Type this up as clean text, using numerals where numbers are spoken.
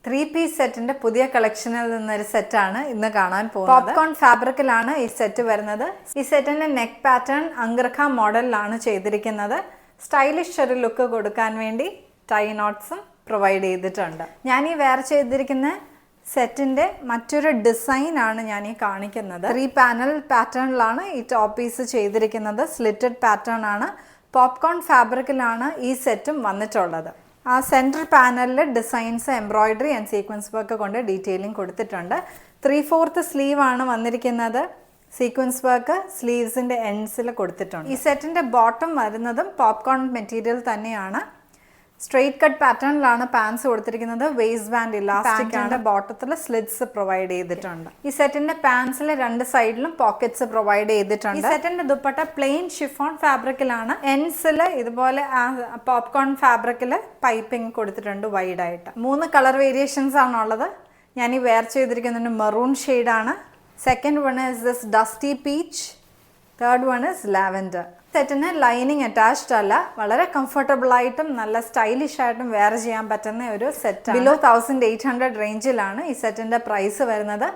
3-piece സെറ്റിന്റെ പുതിയ കളക്ഷനിൽ നിന്നൊരു സെറ്റാണ് ഇന്ന് കാണാൻ പോകുന്നത്. പോപ്കോൺ ഫാബ്രിക്കിലാണ് ഈ സെറ്റ് വരുന്നത്. ഈ സെറ്റിന്റെ നെക്ക് പാറ്റേൺ അംഗ്രഖ മോഡലിലാണ് ചെയ്തിരിക്കുന്നത്. സ്റ്റൈലിഷ് ഒരു ലുക്ക് കൊടുക്കാൻ വേണ്ടി ടൈ നോട്ട്സും പ്രൊവൈഡ് ചെയ്തിട്ടുണ്ട്. ഞാൻ ഈ വെയർ ചെയ്തിരിക്കുന്ന സെറ്റിന്റെ മറ്റൊരു ഡിസൈൻ ആണ് ഞാൻ ഈ കാണിക്കുന്നത്. 3 പാനൽ പാറ്റേണിലാണ് ഈ ടോപ്പ് പീസ് ചെയ്തിരിക്കുന്നത്. സ്ലിറ്റഡ് പാറ്റേൺ ആണ്. പോപ്കോൺ ഫാബ്രിക്കിലാണ് ഈ സെറ്റും വന്നിട്ടുള്ളത്. ആ സെൻട്രൽ പാനലിൽ designs, embroidery and sequence work കൊണ്ട് ഡീറ്റെയിലിംഗ് കൊടുത്തിട്ടുണ്ട്. 3/4 സ്ലീവ് ആണ് വന്നിരിക്കുന്നത്. സീക്വൻസ് വർക്ക് സ്ലീവ്സിന്റെ എൻഡ്സിൽ കൊടുത്തിട്ടുണ്ട്. ഈ സെറ്റിന്റെ ബോട്ടം വരുന്നതും പോപ്കോൺ മെറ്റീരിയൽ തന്നെയാണ്. സ്ട്രെയിറ്റ് കട്ട് പാറ്റേണിലാണ് പാൻസ് കൊടുത്തിരിക്കുന്നത്. വേസ്റ്റ് ബാൻഡ് ഇലാസ്റ്റിക് ആണ്. ബോട്ടത്തിൽ സ്ലിറ്റ്സ് പ്രൊവൈഡ് ചെയ്തിട്ടുണ്ട്. ഈ സെറ്റിന്റെ പാൻസിൽ 2 സൈഡിലും പോക്കറ്റ്സ് പ്രൊവൈഡ് ചെയ്തിട്ടുണ്ട്. ഈ സെറ്റിന്റെ ദുപ്പട്ട പ്ലെയിൻ ഷിഫോൺ ഫാബ്രിക്കിലാണ്. എൻഡ്സിൽ ഇതുപോലെ പോപ്കോൺ ഫാബ്രിക്കിൽ പൈപ്പിംഗ് കൊടുത്തിട്ടുണ്ട് വൈഡ് ആയിട്ട്. 3 കളർ വേരിയേഷൻസ് ആണുള്ളത്. ഞാൻ ഈ വെയർ ചെയ്തിരിക്കുന്നത് മെറൂൺ ഷെയ്ഡാണ്. Second one is this dusty peach. Third one is lavender. സെറ്റിന് ലൈനിങ് അറ്റാച്ച്ഡ് അല്ല. വളരെ കംഫർട്ടബിൾ ആയിട്ടും നല്ല സ്റ്റൈലിഷ് ആയിട്ടും വെയർ ചെയ്യാൻ പറ്റുന്ന ഒരു സെറ്റ്. ബിലോ 1800 റേഞ്ചിലാണ് ഈ സെറ്റിന്റെ പ്രൈസ് വരുന്നത്.